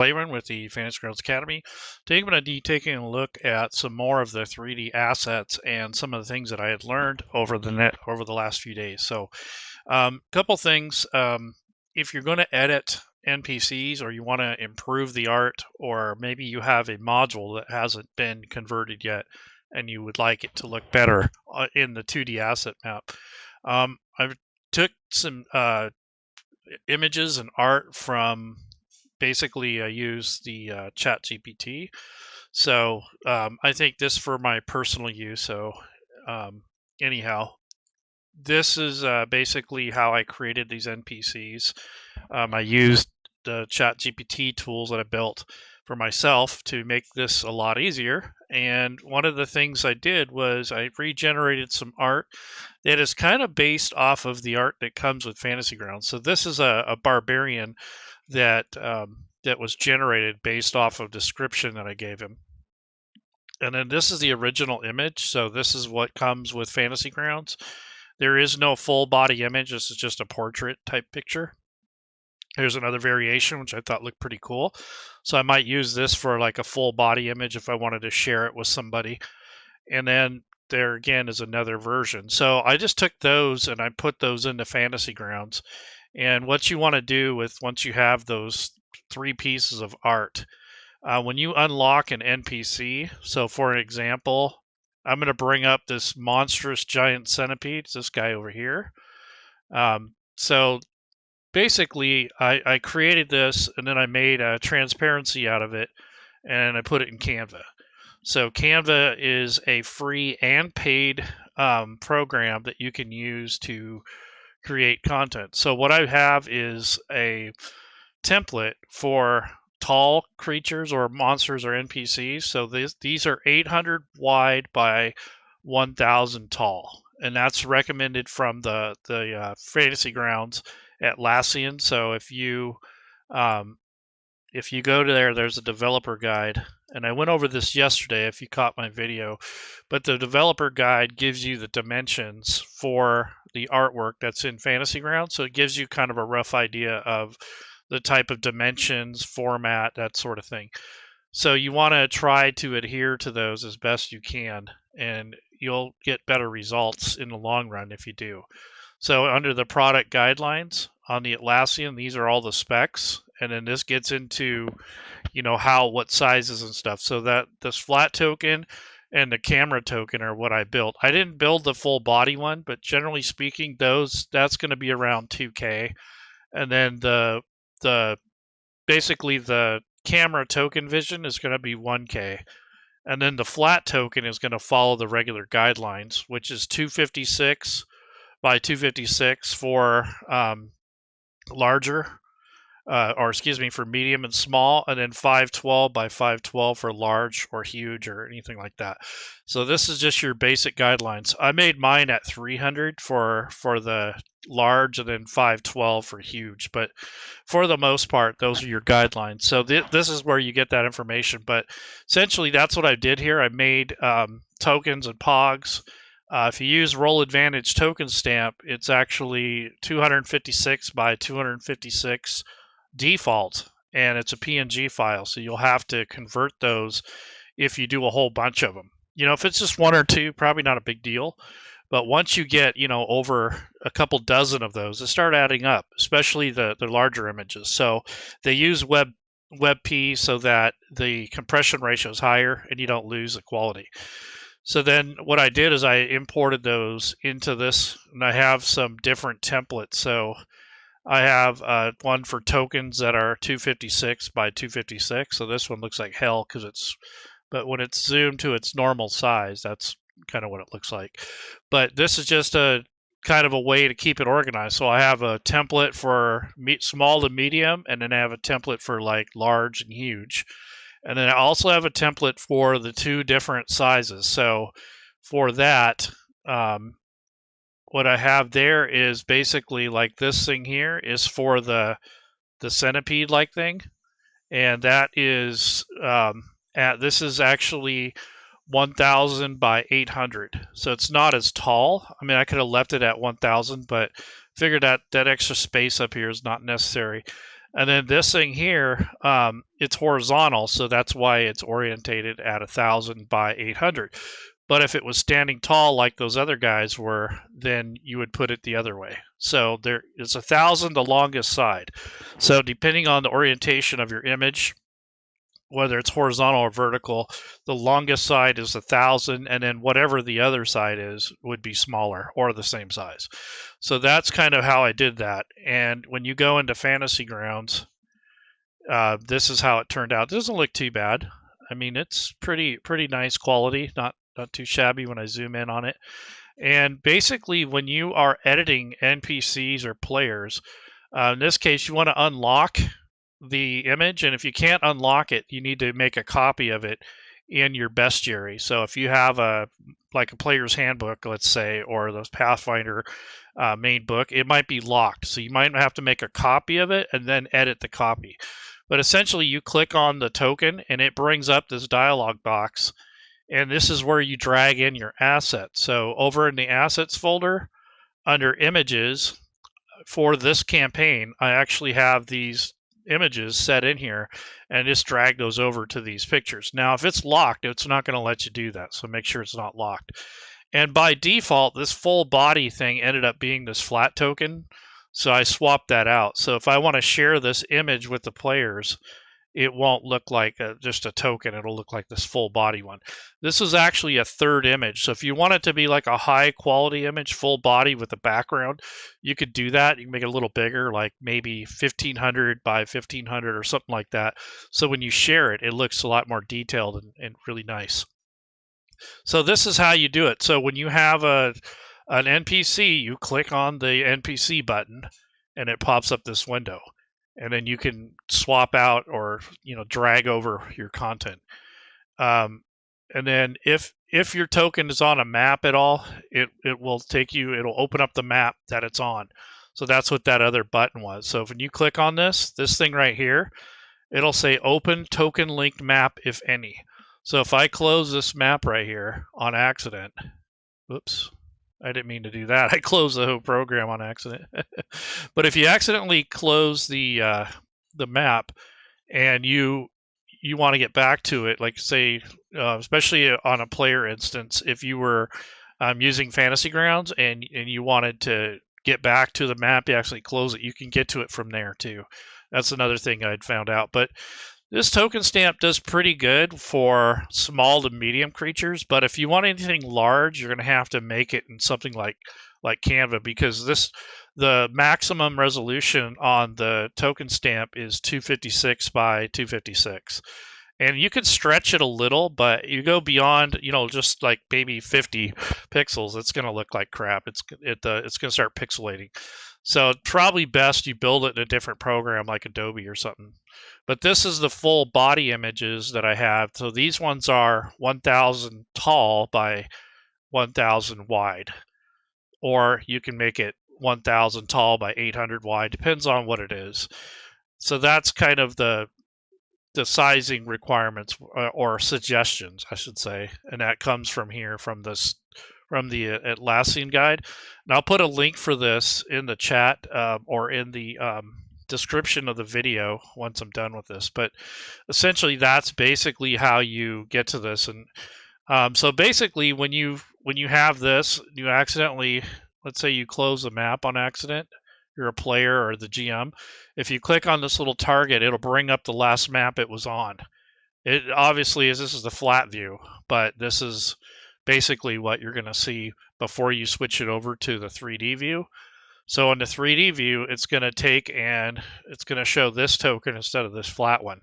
Layman with the Fantasy Grounds Academy. Today I'm going to be taking a look at some more of the 3D assets and some of the things that I had learned over the last few days. So, couple things. If you're going to edit NPCs or you want to improve the art, or maybe you have a module that hasn't been converted yet and you would like it to look better in the 2D asset map, I took some images and art from. Basically, I use the Chat GPT. So I think this for my personal use. So anyhow, this is basically how I created these NPCs. I used the Chat GPT tools that I built for myself to make this a lot easier. And one of the things I did was I regenerated some art that is kind of based off of the art that comes with Fantasy Grounds. So this is a barbarian that that was generated based off of description that I gave him. And then this is the original image. So this is what comes with Fantasy Grounds. There is no full body image. This is just a portrait type picture. Here's another variation, which I thought looked pretty cool. So I might use this for like a full body image if I wanted to share it with somebody. And then there again is another version. So I just took those and I put those into Fantasy Grounds. And what you want to do with once you have those 3 pieces of art, when you unlock an NPC, so for an example, I'm going to bring up this monstrous giant centipede, it's this guy over here. So basically, I created this and then I made a transparency out of it and I put it in Canva. So Canva is a free and paid program that you can use to create content. So what I have is a template for tall creatures or monsters or NPCs. So these are 800 wide by 1,000 tall, and that's recommended from the Fantasy Grounds Atlassian. So if you go to there's a developer guide, and I went over this yesterday if you caught my video, but the developer guide gives you the dimensions for the artwork that's in Fantasy Grounds. So it gives you kind of a rough idea of the type of dimensions, format, that sort of thing. So you want to try to adhere to those as best you can, and you'll get better results in the long run if you do. So under the product guidelines on the Atlassian, these are all the specs, and then this gets into, what sizes and stuff. So that this flat token and the camera token are what I built. I didn't build the full body one, but generally speaking, that's going to be around 2K, and then the basically the camera token vision is going to be 1K, and then the flat token is going to follow the regular guidelines, which is 256 by 256 for larger, for medium and small, and then 512 by 512 for large or huge or anything like that. So this is just your basic guidelines. I made mine at 300 for the large, and then 512 for huge, but for the most part those are your guidelines. So this is where you get that information, but essentially that's what I did here. I made tokens and pogs. If you use Roll Advantage token stamp, it's actually 256 by 256 default, and it's a PNG file, so you'll have to convert those if you do a whole bunch of them. If it's just 1 or 2, probably not a big deal, but once you get over a couple dozen of those, it start adding up, especially the larger images. So they use WebP so that the compression ratio is higher and you don't lose the quality. So then what I did is I imported those into this, and I have some different templates. So I have one for tokens that are 256 by 256. So this one looks like hell but when it's zoomed to its normal size, that's kind of what it looks like. But this is just a kind of a way to keep it organized. So I have a template for small to medium, and then I have a template for like large and huge. And then I also have a template for the 2 different sizes. So for that, what I have there is basically like this thing here is for the centipede-like thing, and that is this is actually 1,000 by 800. So it's not as tall. I mean, I could have left it at 1,000, but figured that extra space up here is not necessary. And then this thing here, it's horizontal, so that's why it's orientated at 1,000 by 800. But if it was standing tall like those other guys were, then you would put it the other way. So there is 1,000 the longest side. So depending on the orientation of your image, whether it's horizontal or vertical, the longest side is 1,000, and then whatever the other side is would be smaller or the same size. So that's kind of how I did that. And when you go into Fantasy Grounds, this is how it turned out. It doesn't look too bad. I mean, it's pretty nice quality, not too shabby when I zoom in on it. And basically, when you are editing NPCs or players, in this case, you want to unlock the image, and if you can't unlock it, you need to make a copy of it in your bestiary. So if you have a player's handbook, let's say, or the Pathfinder main book, it might be locked. So you might have to make a copy of it and then edit the copy. But essentially, you click on the token, and it brings up this dialog box, and this is where you drag in your assets. So over in the assets folder, under images, for this campaign, I actually have these images set in here and just drag those over to these pictures. Now, if it's locked, it's not going to let you do that. So make sure it's not locked. And by default, this full body thing ended up being this flat token. So I swapped that out. So if I want to share this image with the players, it won't look like just a token. It'll look like this full body one. This is actually a third image. So if you want it to be like a high quality image, full body with a background, you could do that. You can make it a little bigger, like maybe 1500 by 1500 or something like that. So when you share it, it looks a lot more detailed and really nice. So this is how you do it. So when you have an NPC, you click on the NPC button and it pops up this window. And then you can swap out or drag over your content. And then if your token is on a map at all, it will take you. It'll open up the map that it's on. So that's what that other button was. So when you click on this thing right here, it'll say open token linked map if any. So if I close this map right here on accident, oops, I didn't mean to do that. I closed the whole program on accident. But if you accidentally close the map and you want to get back to it, like say, especially on a player instance, if you were using Fantasy Grounds and you wanted to get back to the map, you actually close it. You can get to it from there too. That's another thing I'd found out. But this token stamp does pretty good for small to medium creatures, but if you want anything large, you're going to have to make it in something like Canva, because the maximum resolution on the token stamp is 256 by 256. And you can stretch it a little, but you go beyond, just like maybe 50 pixels, it's going to look like crap. It's going to start pixelating. So probably best you build it in a different program like Adobe or something. But this is the full body images that I have. So these ones are 1,000 tall by 1,000 wide. Or you can make it 1,000 tall by 800 wide. Depends on what it is. So that's kind of the sizing requirements or suggestions, I should say. And that comes from here, from the Atlassian guide. And I'll put a link for this in the chat or in the description of the video once I'm done with this. But essentially, that's basically how you get to this. And so basically, when you have this, you accidentally, let's say you close the map on accident, you're a player or the GM. If you click on this little target, it'll bring up the last map it was on. It obviously this is the flat view, but this is basically what you're going to see before you switch it over to the 3D view. So in the 3D view, it's going to take and it's going to show this token instead of this flat one.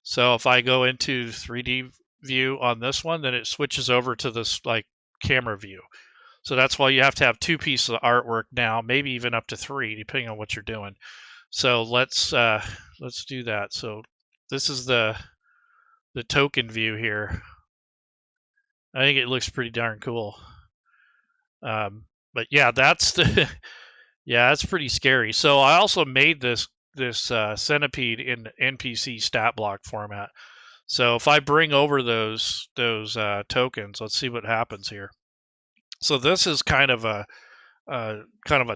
So if I go into 3D view on this one, then it switches over to this like camera view. So that's why you have to have two pieces of artwork now, maybe even up to three, depending on what you're doing. So let's do that. So this is the token view here. I think it looks pretty darn cool. But yeah, that's the yeah, that's pretty scary. So I also made this centipede in NPC stat block format. So if I bring over those tokens, let's see what happens here. So this is kind of a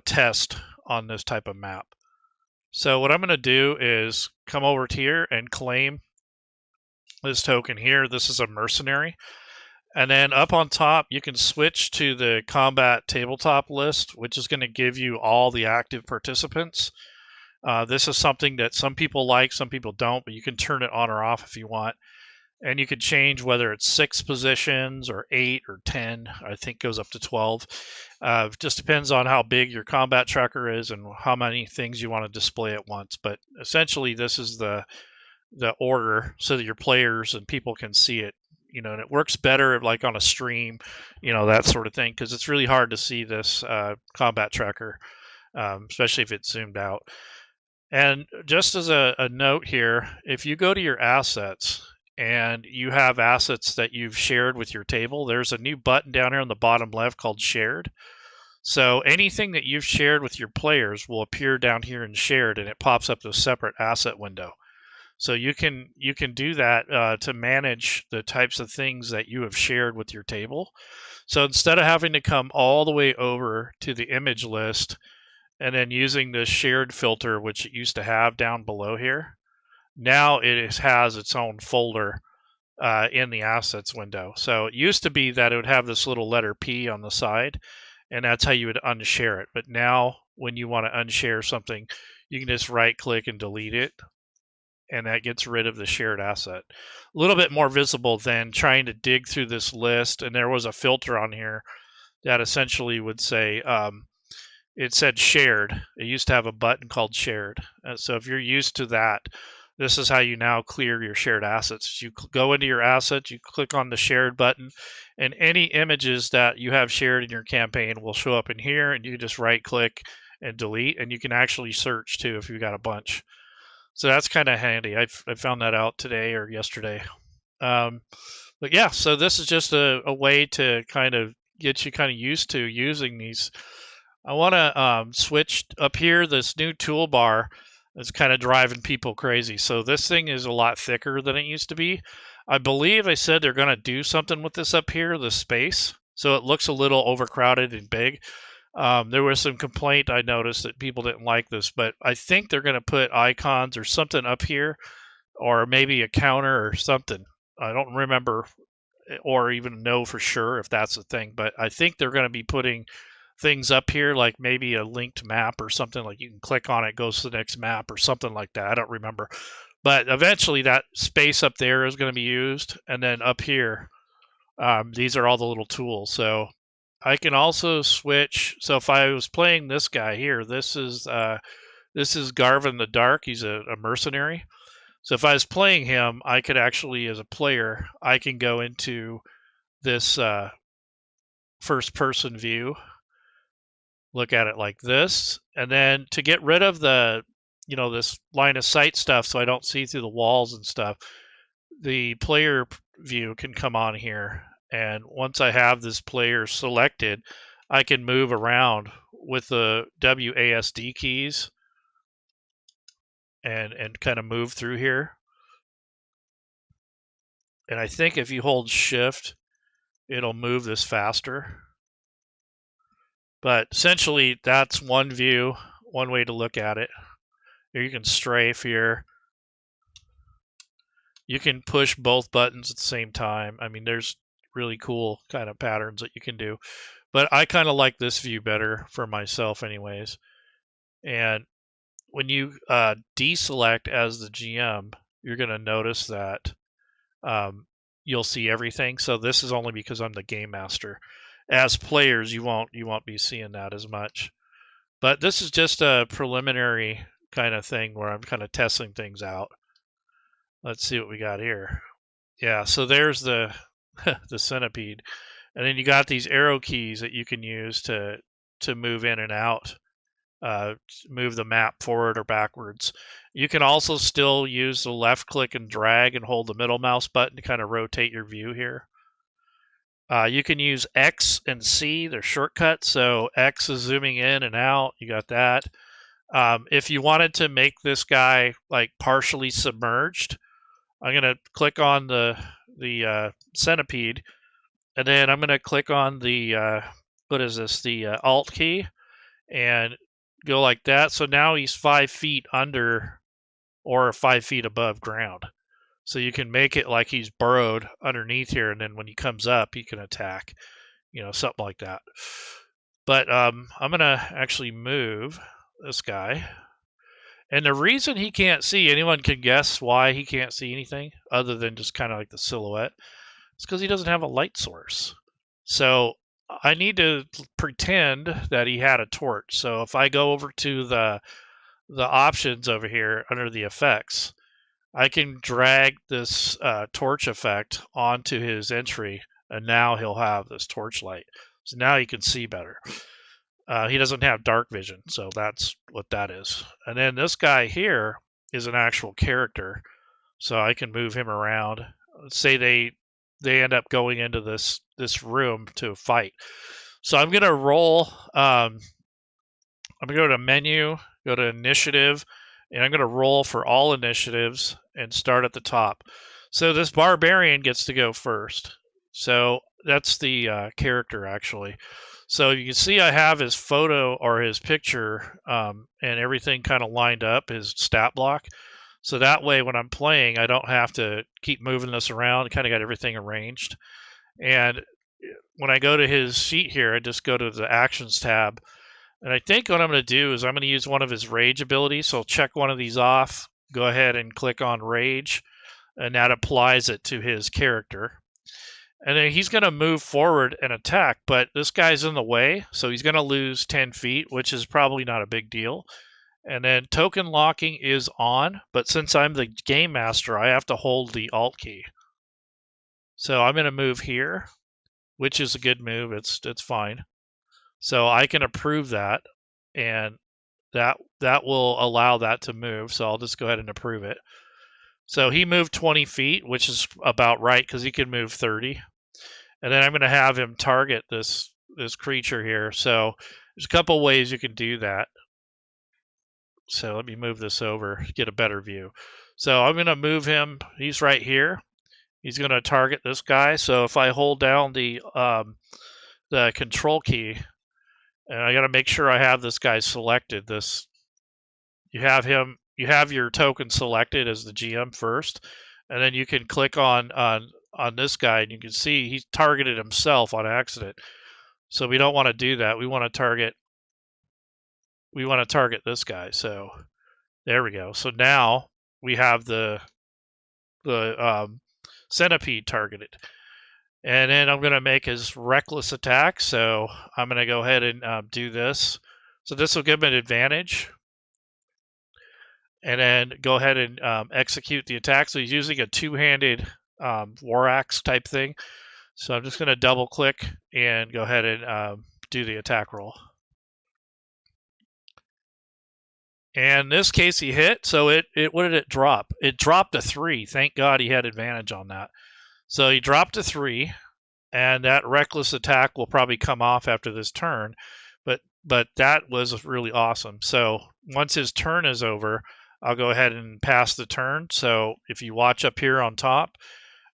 test on this type of map. So what I'm going to do is come over to here and claim this token here. This is a mercenary. And then up on top, you can switch to the combat tabletop list, which is going to give you all the active participants. This is something that some people like, some people don't, but you can turn it on or off if you want. And you can change whether it's 6 positions or 8 or 10. I think goes up to 12. Just depends on how big your combat tracker is and how many things you want to display at once. But essentially, this is the order so that your players and people can see it. And it works better like on a stream, that sort of thing, because it's really hard to see this combat tracker, especially if it's zoomed out. And just as a note here, if you go to your assets and you have assets that you've shared with your table, there's a new button down here on the bottom left called Shared. So anything that you've shared with your players will appear down here in Shared, and it pops up to a separate asset window. So you can do that to manage the types of things that you have shared with your table. So instead of having to come all the way over to the image list and then using this shared filter, which it used to have down below here, now it has its own folder in the assets window. So it used to be that it would have this little letter P on the side, and that's how you would unshare it. But now when you want to unshare something, you can just right click and delete it, and that gets rid of the shared asset. A little bit more visible than trying to dig through this list. And there was a filter on here that essentially would say, it said shared. It used to have a button called shared. So if you're used to that, this is how you now clear your shared assets. You go into your assets, you click on the shared button, and any images that you have shared in your campaign will show up in here, and you can just right click and delete, and you can actually search too if you've got a bunch. So that's kind of handy. I found that out today or yesterday. But yeah, so this is just a way to kind of get you kind of used to using these. I want to switch up here. This new toolbar is kind of driving people crazy. So this thing is a lot thicker than it used to be. I believe I said they're going to do something with this up here, the space. So it looks a little overcrowded and big. There was some complaint I noticed that people didn't like this, but I think they're going to put icons or something up here, or maybe a counter or something. I don't remember or even know for sure if that's the thing, but I think they're going to be putting things up here, like maybe a linked map or something, like you can click on it, goes to the next map or something like that. I don't remember. But eventually that space up there is going to be used. And then up here, these are all the little tools. So I can also switch. So if I was playing this guy here, this is Garvin the Dark. He's a mercenary. So if I was playing him, I could actually, as a player, I can go into this first-person view, look at it like this, and then to get rid of the, this line of sight stuff, so I don't see through the walls and stuff, the player view can come on here. And once I have this player selected, I can move around with the WASD keys and kind of move through here. And I think if you hold shift, it'll move this faster. But essentially, that's one view, one way to look at it. Here you can strafe here. You can push both buttons at the same time. I mean, there's really cool kind of patterns that you can do. But I kind of like this view better for myself anyways. And when you deselect as the GM, you're going to notice that you'll see everything. So this is only because I'm the game master. As players, you won't be seeing that as much. But this is just a preliminary kind of thing where I'm kind of testing things out. Let's see what we got here. Yeah, so there's the the centipede. And then you got these arrow keys that you can use to move in and out, move the map forward or backwards. You can also still use the left click and drag and hold the middle mouse button to kind of rotate your view here. You can use X and C, they're shortcuts. So X is zooming in and out, you got that. If you wanted to make this guy like partially submerged, I'm going to click on the centipede, and then I'm going to click on the, what is this, the Alt key, and go like that. So now he's 5 feet under or 5 feet above ground. So you can make it like he's burrowed underneath here, and then when he comes up, he can attack, something like that. But I'm going to actually move this guy. And the reason he can't see, anyone can guess why he can't see anything other than just kind of like the silhouette? It's because he doesn't have a light source. So I need to pretend that he had a torch. So if I go over to the options over here under the effects, I can drag this torch effect onto his entry, and now he'll have this torch light. So now he can see better. He doesn't have dark vision, so that's what that is. And then this guy here is an actual character, so I can move him around. Let's say they end up going into this room to fight. So I'm gonna roll. I'm gonna go to menu, go to initiative, and I'm gonna roll for all initiatives and start at the top. So this barbarian gets to go first. So that's the character actually. So you can see I have his photo or his picture and everything kind of lined up, his stat block. So that way when I'm playing, I don't have to keep moving this around. I kind of got everything arranged. And when I go to his sheet here, I just go to the actions tab. And I think what I'm going to do is I'm going to use one of his rage abilities. So I'll check one of these off, go ahead and click on rage, and that applies it to his character. And then he's going to move forward and attack, but this guy's in the way, so he's going to lose 10 feet, which is probably not a big deal. And then token locking is on, but since I'm the game master, I have to hold the Alt key. So I'm going to move here, which is a good move. It's fine. So I can approve that, and that will allow that to move. So I'll just go ahead and approve it. So he moved 20 feet, which is about right because he can move 30. And then I'm going to have him target this creature here. So there's a couple ways you can do that. So let me move this over to get a better view. So I'm going to move him. He's right here. He's going to target this guy. So if I hold down the control key, and I got to make sure I have this guy selected. You have your token selected as the GM first, and then you can click on this guy, and you can see he targeted himself on accident. So we don't want to do that. We want to target this guy. So there we go. So now we have the centipede targeted. And then I'm going to make his reckless attack. So I'm going to go ahead and do this. So this will give him an advantage. And then go ahead and execute the attack. So he's using a two-handed war axe type thing. So I'm just going to double click and go ahead and do the attack roll. And in this case he hit. So what did it drop? It dropped a 3. Thank God he had advantage on that. So he dropped a 3, and that reckless attack will probably come off after this turn. But that was really awesome. So once his turn is over, I'll go ahead and pass the turn. So if you watch up here on top,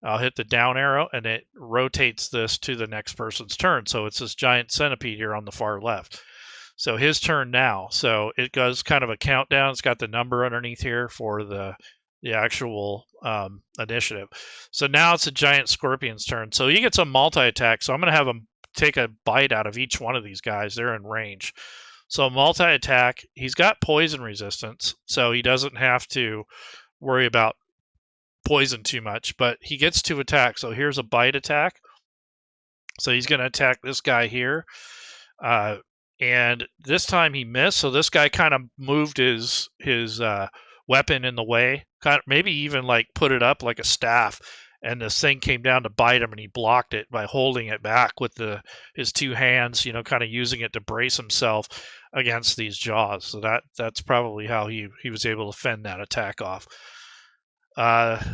I'll hit the down arrow, and it rotates this to the next person's turn. So it's this giant centipede here on the far left. So his turn now. So it goes kind of a countdown. It's got the number underneath here for the actual initiative. So now it's a giant scorpion's turn. So he gets a multi-attack. So I'm going to have him take a bite out of each one of these guys. They're in range. So multi-attack, he's got poison resistance, so he doesn't have to worry about poison too much, but he gets to attack. So here's a bite attack. So he's going to attack this guy here. And this time he missed, so this guy kind of moved his weapon in the way, kind of maybe even like put it up like a staff, and this thing came down to bite him, and he blocked it by holding it back with his two hands, kind of using it to brace himself against these jaws. So that's probably how he was able to fend that attack off.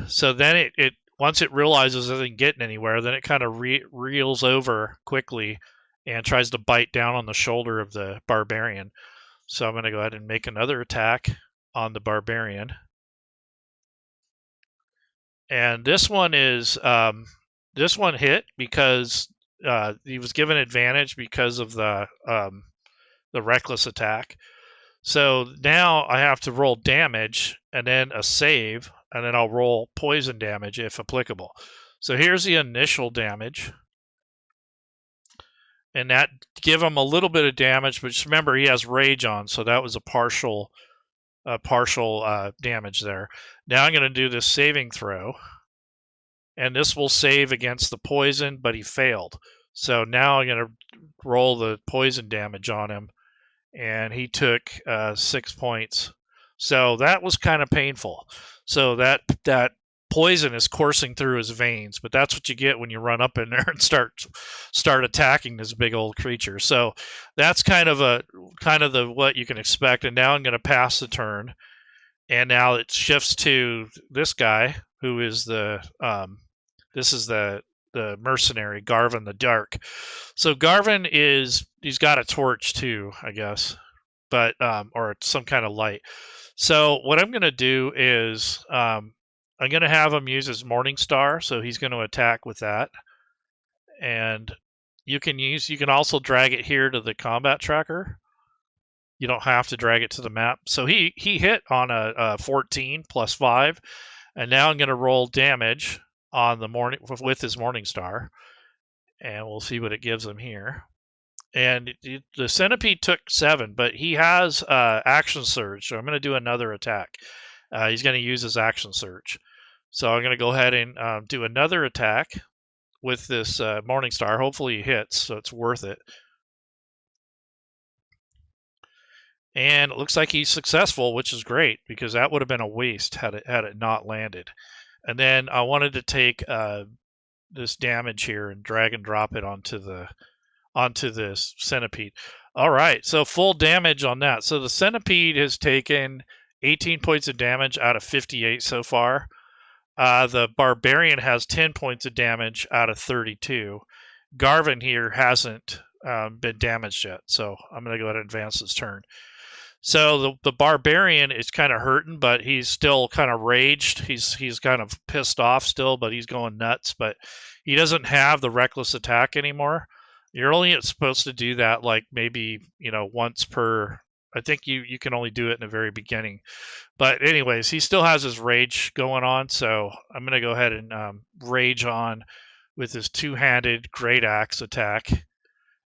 So then it once it realizes it isn't getting anywhere, then it kind of reels over quickly and tries to bite down on the shoulder of the barbarian. So I'm going to go ahead and make another attack on the barbarian. And this one hit because he was given advantage because of the reckless attack. So now I have to roll damage and then a save, and then I'll roll poison damage if applicable. So here's the initial damage. And that give him a little bit of damage, but just remember he has rage on, so that was a partial damage there. Now I'm going to do this saving throw, and this will save against the poison, but he failed. So now I'm going to roll the poison damage on him, and he took 6 points. So that was kind of painful. So that poison is coursing through his veins, but that's what you get when you run up in there and start attacking this big old creature. So that's kind of the what you can expect. And now I'm going to pass the turn, and now it shifts to this guy who is this is the mercenary Garvin the Dark. So Garvin he's got a torch too, I guess, but or some kind of light. So what I'm going to do is I'm going to have him use his Morning Star, so he's going to attack with that. And you can also drag it here to the combat tracker. You don't have to drag it to the map. So he hit on a 14 plus 5, and now I'm going to roll damage on the with his Morning Star, and we'll see what it gives him here. And the centipede took 7, but he has action surge, so I'm going to do another attack. He's going to use his action surge. So I'm going to go ahead and do another attack with this Morning Star. Hopefully he hits, so it's worth it. And it looks like he's successful, which is great, because that would have been a waste had it not landed. And then I wanted to take this damage here and drag and drop it onto this centipede. All right, so full damage on that. So the centipede has taken 18 points of damage out of 58 so far. The barbarian has 10 points of damage out of 32. Garvin here hasn't been damaged yet, so I'm going to go ahead and advance his turn. So the barbarian is kind of hurting, but he's still kind of raged. He's kind of pissed off still, but he's going nuts. But he doesn't have the reckless attack anymore. You're only supposed to do that like maybe once per. I think you can only do it in the very beginning. But anyways, he still has his rage going on, so I'm going to go ahead and rage on with his two-handed great axe attack,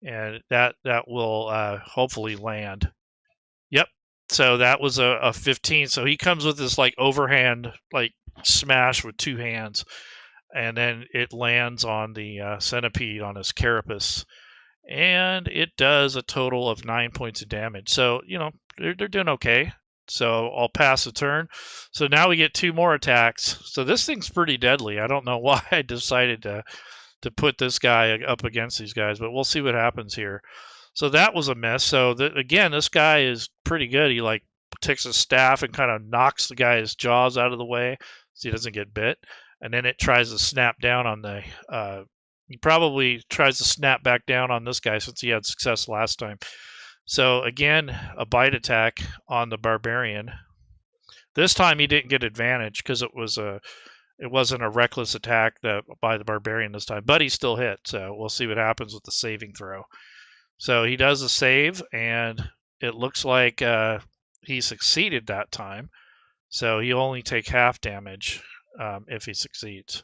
and that will hopefully land. Yep. So that was a 15. So he comes with this like overhand like smash with two hands, and then it lands on the centipede on his carapace, and it does a total of 9 points of damage. So they're doing okay. So I'll pass the turn. So now we get 2 more attacks. So this thing's pretty deadly. I don't know why I decided to put this guy up against these guys, but we'll see what happens here. So that was a miss. So again, this guy is pretty good. He like takes a staff and kind of knocks the guy's jaws out of the way so he doesn't get bit. And then it tries to snap down on the he probably tries to snap back down on this guy since he had success last time. So again, a bite attack on the barbarian. This time he didn't get advantage because it wasn't a reckless attack by the barbarian this time, but he still hit. So we'll see what happens with the saving throw. So he does a save, and it looks like he succeeded that time. So he'll only take half damage if he succeeds.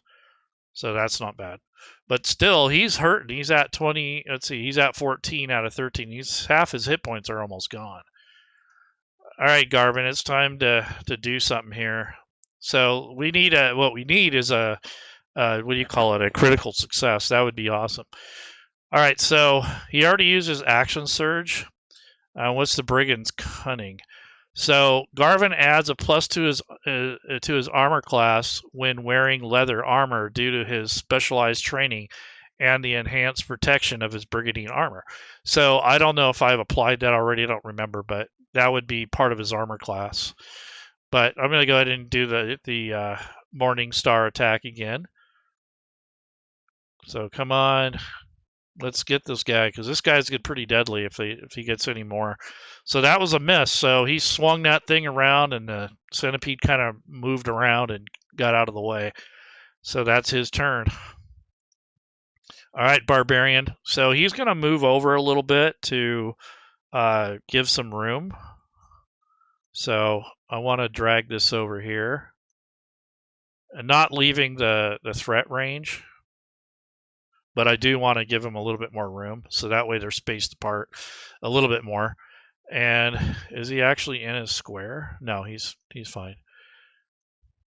So that's not bad. But still, he's hurting. He's at 20. Let's see. He's at 14 out of 13. Half his hit points are almost gone. All right, Garvin, it's time to do something here. So we need what we need is a what do you call it? A critical success. That would be awesome. All right, so he already uses action surge. What's the brigand's cunning? So Garvin adds a plus to his armor class when wearing leather armor due to his specialized training and the enhanced protection of his brigandine armor. So I don't know if I've applied that already. I don't remember, but that would be part of his armor class. But I'm going to go ahead and do the Morning Star attack again. So come on. Let's get this guy, because this guy's get pretty deadly if he gets any more. So that was a miss. So he swung that thing around, and the centipede kind of moved around and got out of the way. So that's his turn. All right, barbarian. So he's going to move over a little bit to give some room. So I want to drag this over here and not leaving the threat range, but I do want to give them a little bit more room, so that way they're spaced apart a little bit more. And is he actually in his square? No, he's fine.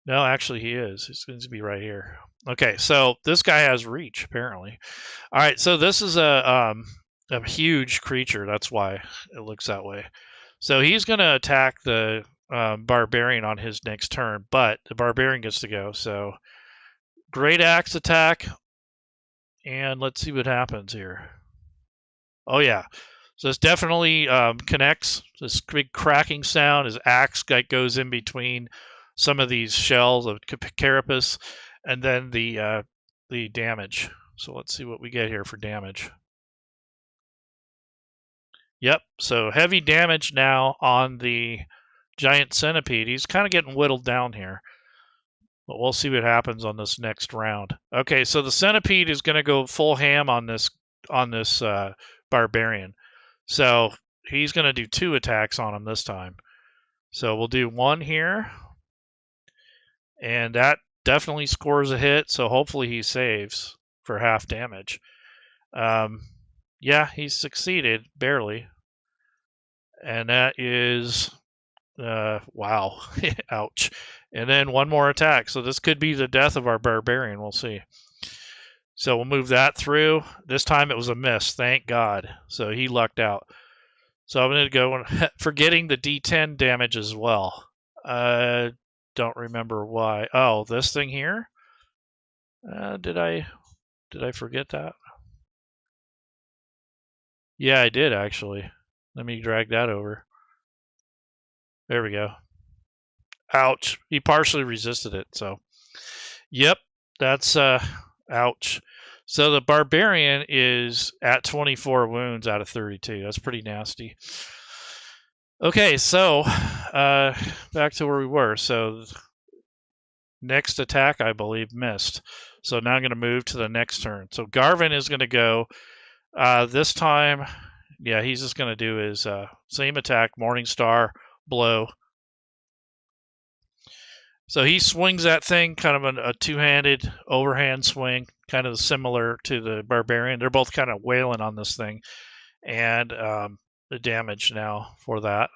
No, actually he is. He's going to be right here. Okay, so this guy has reach apparently. All right, so this is a huge creature. That's why it looks that way. So he's going to attack the barbarian on his next turn, but the barbarian gets to go. So great axe attack, and let's see what happens here. Oh yeah, so this definitely connects. This big cracking sound. His axe goes in between some of these shells of carapace, and then the damage. So let's see what we get here for damage. Yep, so heavy damage now on the giant centipede. He's kind of getting whittled down here, but we'll see what happens on this next round. Okay, so the centipede is going to go full ham on this barbarian. So he's going to do 2 attacks on him this time. So we'll do 1 here, and that definitely scores a hit. So hopefully he saves for half damage. Yeah, he succeeded barely, and that is wow. Ouch. And then 1 more attack. So this could be the death of our barbarian. We'll see. So we'll move that through. This time it was a miss. Thank God. So he lucked out. So I'm going to go and forgetting the D10 damage as well. Don't remember why. Oh, this thing here? Did I forget that? Yeah, I did actually. Let me drag that over. There we go. Ouch. He partially resisted it, so. Yep, that's ouch. So the barbarian is at 24 wounds out of 32. That's pretty nasty. Okay, so back to where we were. So next attack, I believe, missed. So now I'm going to move to the next turn. So Garvin is going to go. This time, yeah, he's just going to do his same attack, Morningstar blow. So he swings that thing, kind of a two-handed overhand swing, kind of similar to the barbarian. They're both kind of wailing on this thing. And the damage now for that.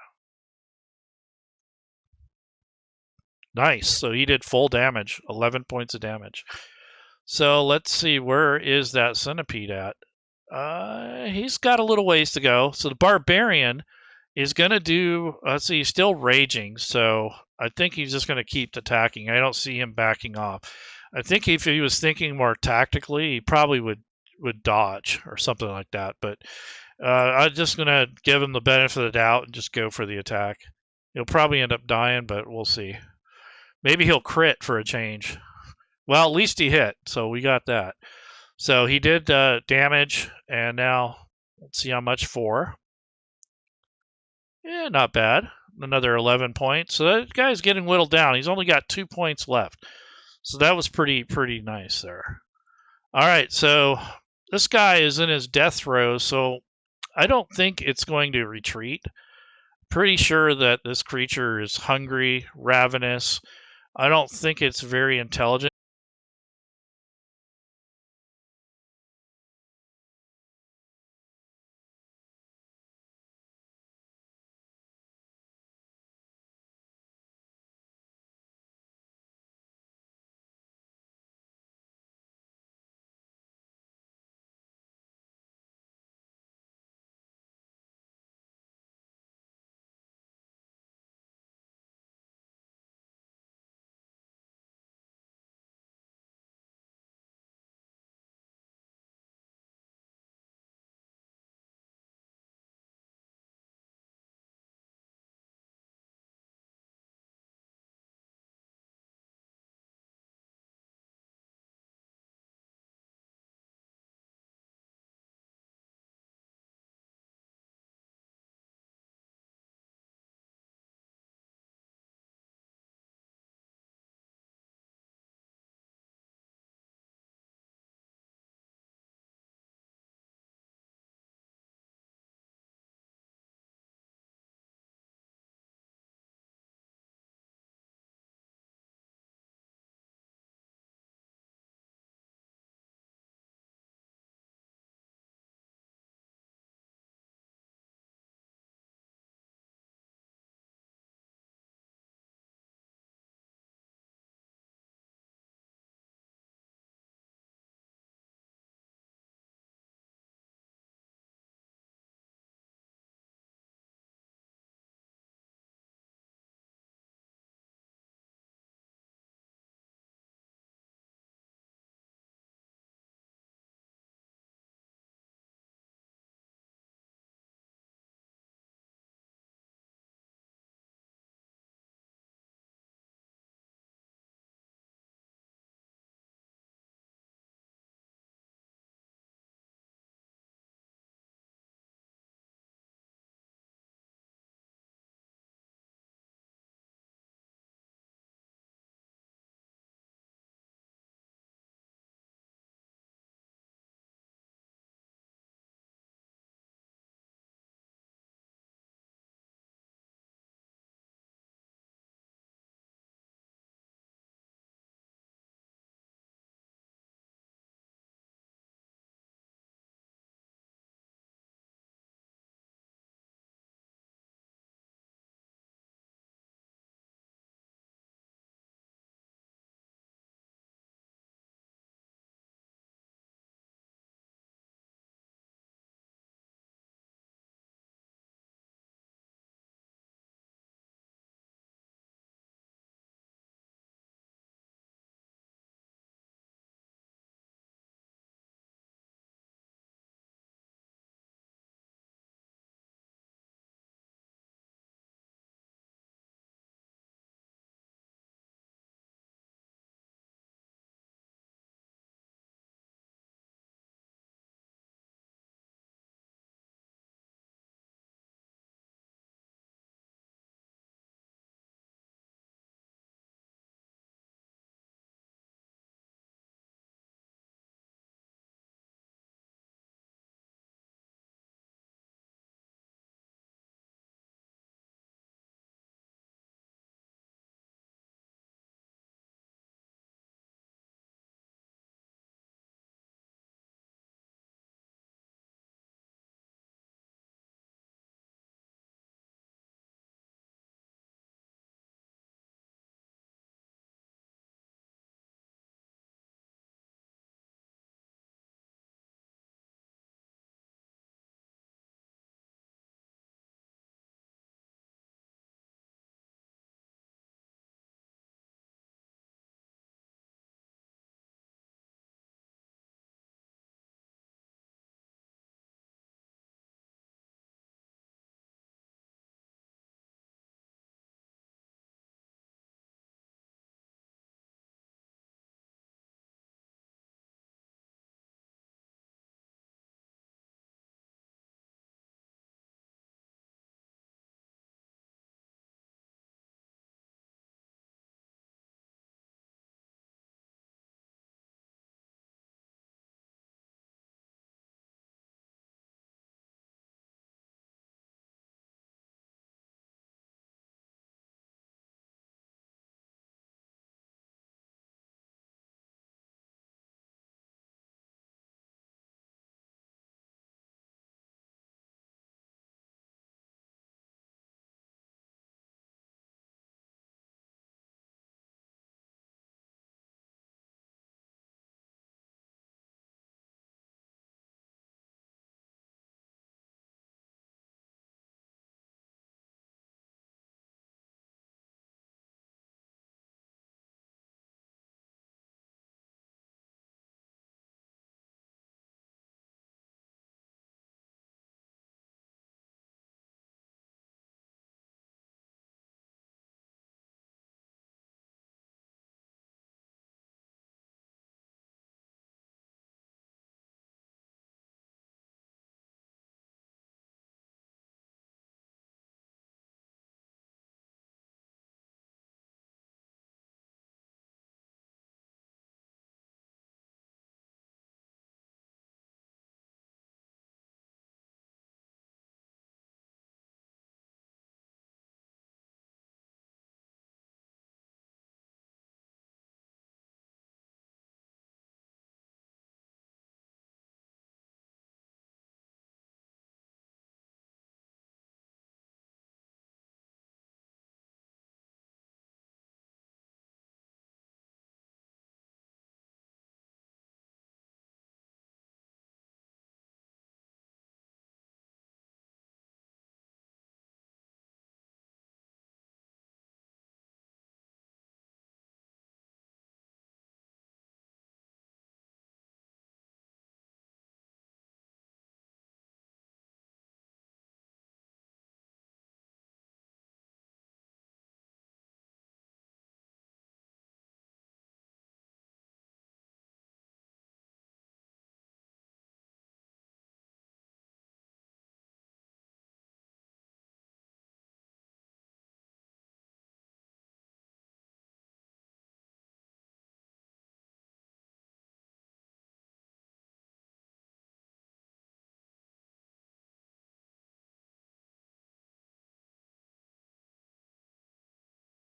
Nice. So he did full damage, 11 points of damage. So let's see, where is that centipede at? He's got a little ways to go. So the barbarian is going to do, let's see, he's still raging. So I think he's just going to keep attacking. I don't see him backing off. I think if he was thinking more tactically, he probably would dodge or something like that. But I'm just going to give him the benefit of the doubt and just go for the attack. He'll probably end up dying, but we'll see. Maybe he'll crit for a change. Well, at least he hit, so we got that. So he did damage, and now let's see how much for. Yeah, not bad. Another 11 points. So that guy's getting whittled down. He's only got 2 points left. So that was pretty nice there. All right, so this guy is in his death throes, so I don't think it's going to retreat. Pretty sure that this creature is hungry, ravenous. I don't think it's very intelligent.